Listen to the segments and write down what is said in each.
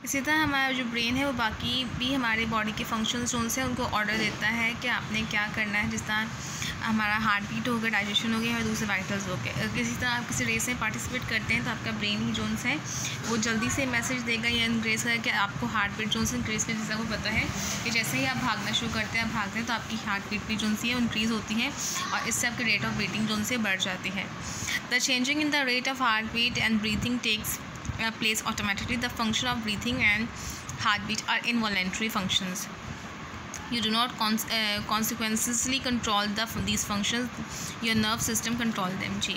इसी तरह हमारा जो ब्रेन है वो बाकी भी हमारे बॉडी के फंक्शंस जोन से उनको ऑर्डर देता है कि आपने क्या करना है। जिस तरह हमारा हार्ट बीट हो गया, डाइजेशन हो गया और दूसरे वाइटल्स हो गए। किसी तरह आप किसी रेस में पार्टिसिपेट करते हैं तो आपका ब्रेन ही जोन्स है वो जल्दी से मैसेज देगा या इंक्रीज़ करेगा कि आपको हार्ट बीट जोन से इंक्रीज़ कर। जैसा को पता है कि जैसे ही आप भागना शुरू करते हैं, आप भागते हैं तो आपकी हार्ट बीट भी जोन सी है इंक्रीज़ होती है और इससे आपकी रेट ऑफ बीटिंग जोन से बढ़ जाती है। The changing in the rate of heartbeat and breathing takes place automatically. The function of breathing and heartbeat are involuntary functions. You do not consequently control these functions. Your nerve system control them. जी,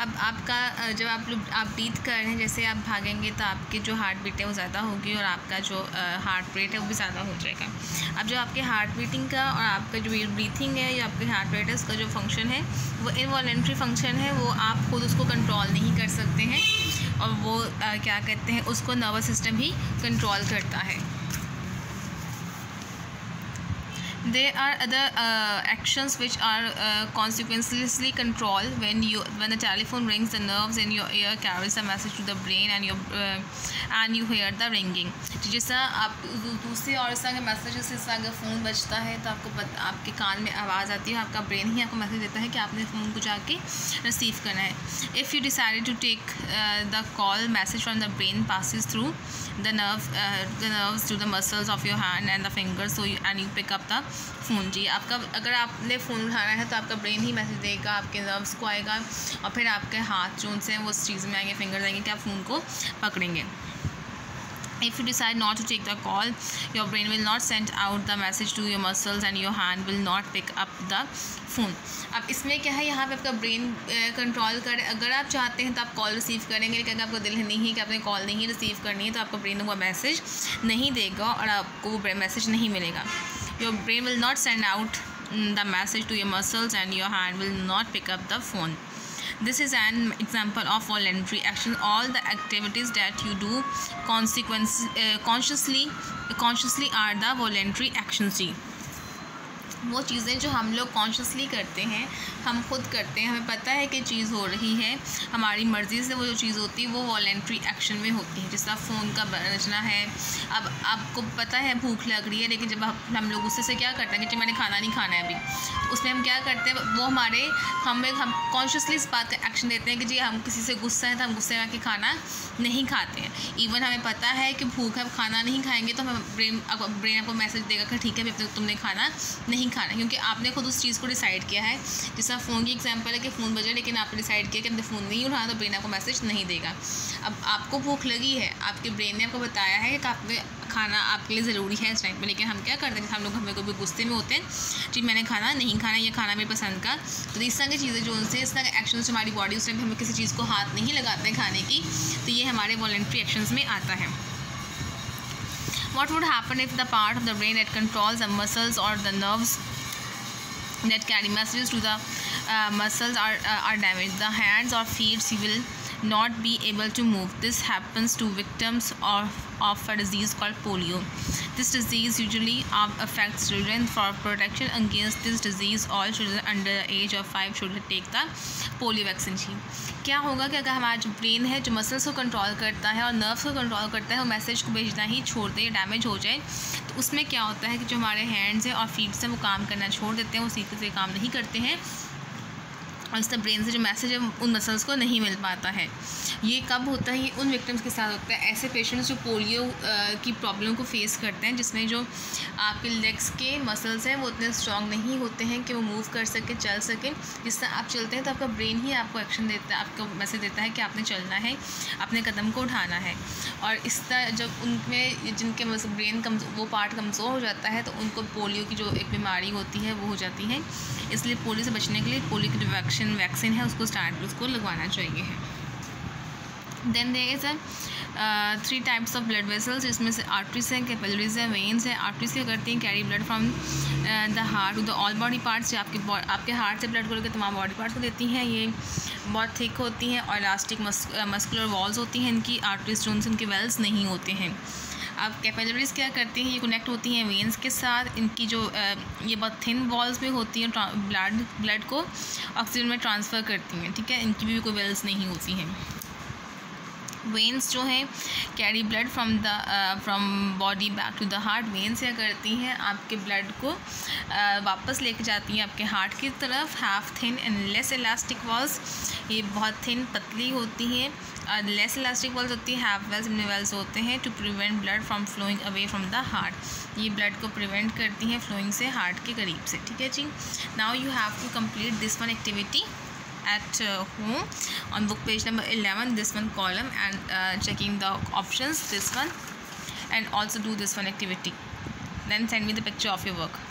अब आपका जब आप breathe कर रहे हैं, जैसे आप भागेंगे तो आपकी जो हार्ट बीट है वो ज़्यादा होगी और आपका जो हार्ट रेट है वो भी ज़्यादा हो जाएगा। अब जो आपके हार्ट बीटिंग का और आपका जो ब्रीथिंग है या आपके हार्ट रेट है उसका जो फंक्शन है वो इनवॉलेंट्री फंक्शन है। वो आप खुद उसको कंट्रोल नहीं कर सकते हैं और वो क्या कहते हैं उसको नर्वस सिस्टम ही कंट्रोल करता है। There are other actions which are consequently controlled. When the telephone rings, the nerves in your ear carries a message to the brain and you hear the ringing. जैसा आप दूसरी और इस तरह के messages, इस तरह अगर फ़ोन बजता है तो आपके कान में आवाज़ आती है, आपका ब्रेन ही आपको मैसेज देता है कि आपने फ़ोन को जाके रिसीव करना है। If you decided to take the call, message from the brain passes through the nerves to the muscles of your hand and the fingers, and you pick up the phone. जी, आपका अगर आपने phone उठाना है तो आपका brain ही message देगा, आपके नर्व्स को आएगा और फिर आपके हाथ जो उनसे वो उस चीज़ में आएंगे, फिंगर्स आएंगे कि आप फ़ोन को पकड़ेंगे। If you decide not to take the call, your brain will not send out the message to your muscles and your hand will not pick up the phone. अब इसमें क्या है, यहाँ पे आपका ब्रेन कंट्रोल करे। अगर आप चाहते हैं तो आप कॉल रिसीव करेंगे, लेकिन आपको दिल नहीं है कि आपने कॉल नहीं रिसीव करनी है तो आपका ब्रेन वो मैसेज नहीं देगा और आपको वो मैसेज नहीं मिलेगा। Your brain will not send out the message to your muscles and your hand will not pick up the phone. This is an example of voluntary action. All the activities that you do consciously are the voluntary actions. वो चीज़ें जो हम लोग consciously करते हैं, हम खुद करते हैं, हमें पता है कि चीज़ हो रही है, हमारी मर्ज़ी से वो जो चीज़ होती है वो वॉलेंट्री एक्शन में होती है। जैसा फ़ोन का बजना है, अब आपको पता है भूख लग रही है, लेकिन जब हम लोग गुस्से से क्या करते हैं कि मैंने खाना नहीं खाना है अभी, तो उसमें हम क्या करते हैं, वो हम कॉन्शियसली इस बात का एक्शन देते हैं कि जी हम किसी से गुस्सा है तो हम गुस्से में आके खाना नहीं खाते हैं। इवन हमें पता है कि भूख है, अब खाना नहीं खाएंगे तो हमें ब्रेन आपको मैसेज देगा कि ठीक है अब तुमने खाना नहीं खाना, क्योंकि आपने खुद उस चीज़ को डिसाइड किया है। जैसा फ़ोन की एग्जांपल है कि फ़ोन बजा, लेकिन आपने डिसाइड किया कि अपने फ़ोन नहीं उठाना, तो ब्रेन आपको मैसेज नहीं देगा। अब आपको भूख लगी है, आपके ब्रेन ने आपको बताया है कि आपने खाना आपके लिए ज़रूरी है इस टाइम पे, लेकिन हम क्या करते हैं, हम लोग हमें कोई गुस्से में होते हैं जी मैंने खाना नहीं खाना, ये खाना मेरे पसंद का। तो इस तरह की चीज़ें जो उनसे इस तरह के एक्शन हमारी बॉडी उस टाइम हमें किसी चीज़ को हाथ नहीं लगाते हैं खाने की, तो ये हमारे वॉलेंट्री एक्शंस में आता है। What would happen if the part of the brain that controls the muscles or the nerves that carry messages to the muscles are damaged? The hands or feet will not be able to move. This happens to victims of a disease called polio. This disease usually affects children. For protection against this disease, all children under the age of 5 should take the polio vaccine. क्या होगा कि अगर हमारा जो brain है, जो muscles को control करता है और नर्व्स को कंट्रोल करता है, वो मैसेज को भेजना ही छोड़ दे, डैमेज हो जाए, तो उसमें क्या होता है कि जो हमारे हैंड्स हैं और फीट्स हैं वो काम करना छोड़ देते हैं, वो सीधे से काम नहीं करते हैं और इस तरह ब्रेन से जो मैसेज है उन मसल्स को नहीं मिल पाता है। ये कब होता है, ये उन विक्टिम्स के साथ होता है, ऐसे पेशेंट्स जो पोलियो की प्रॉब्लम को फेस करते हैं, जिसमें जो आपके लेग्स के मसल्स हैं वो उतने स्ट्रॉन्ग नहीं होते हैं कि वो मूव कर सके, चल सके। जिस तरह आप चलते हैं तो आपका ब्रेन ही आपको एक्शन देता है, आपको मैसेज देता है कि आपने चलना है, अपने कदम को उठाना है। और इस तरह जब उनमें जिनके ब्रेन वो पार्ट कमज़ोर हो जाता है तो उनको पोलियो की जो एक बीमारी होती है वो हो जाती है। इसलिए पोलियो से बचने के लिए पोलियो की जो वैक्सीन है उसको लगवाना चाहिए है। Then there is 3 types of blood vessels, जिसमें से आर्टरीज हैं, कैपिलरीज हैं, वेन्स हैं। आर्टरीज क्या करती हैं, carry blood from the heart to the all body parts, जो आपके हार्ट से ब्लड को तमाम बॉडी पार्ट्स को देती हैं। ये बहुत थिक होती हैं और इलास्टिक मस्कुलर वॉल्स होती हैं इनकी आर्टरीज, जो उनके वेल्स नहीं होते हैं। अब कैपिलरीज क्या करती हैं, ये कनेक्ट होती हैं वेन्स के साथ। इनकी जो ये बहुत थिन वॉल्स में होती हैं, ब्लड को ऑक्सीजन में ट्रांसफ़र करती हैं, ठीक है, इनकी भी कोई वेल्स नहीं होती हैं। वेन्स जो हैं carry blood from body back to the heart. Veins क्या करती हैं, आपके ब्लड को वापस लेके जाती हैं आपके हार्ट की तरफ। Have thin and less elastic walls, ये बहुत थिन पतली होती हैं, लेस इलास्टिक वॉल्स होती है। हैव वेल्स, इनमें वेल्स होते हैं to prevent blood from flowing away from the heart, ये ब्लड को प्रिवेंट करती हैं फ्लोइंग से हार्ट के करीब से। ठीक है जी। Now you have to complete this one activity at home on book page number 11, this one column, and checking the options, this one, and also do this one activity, then send me the picture of your work.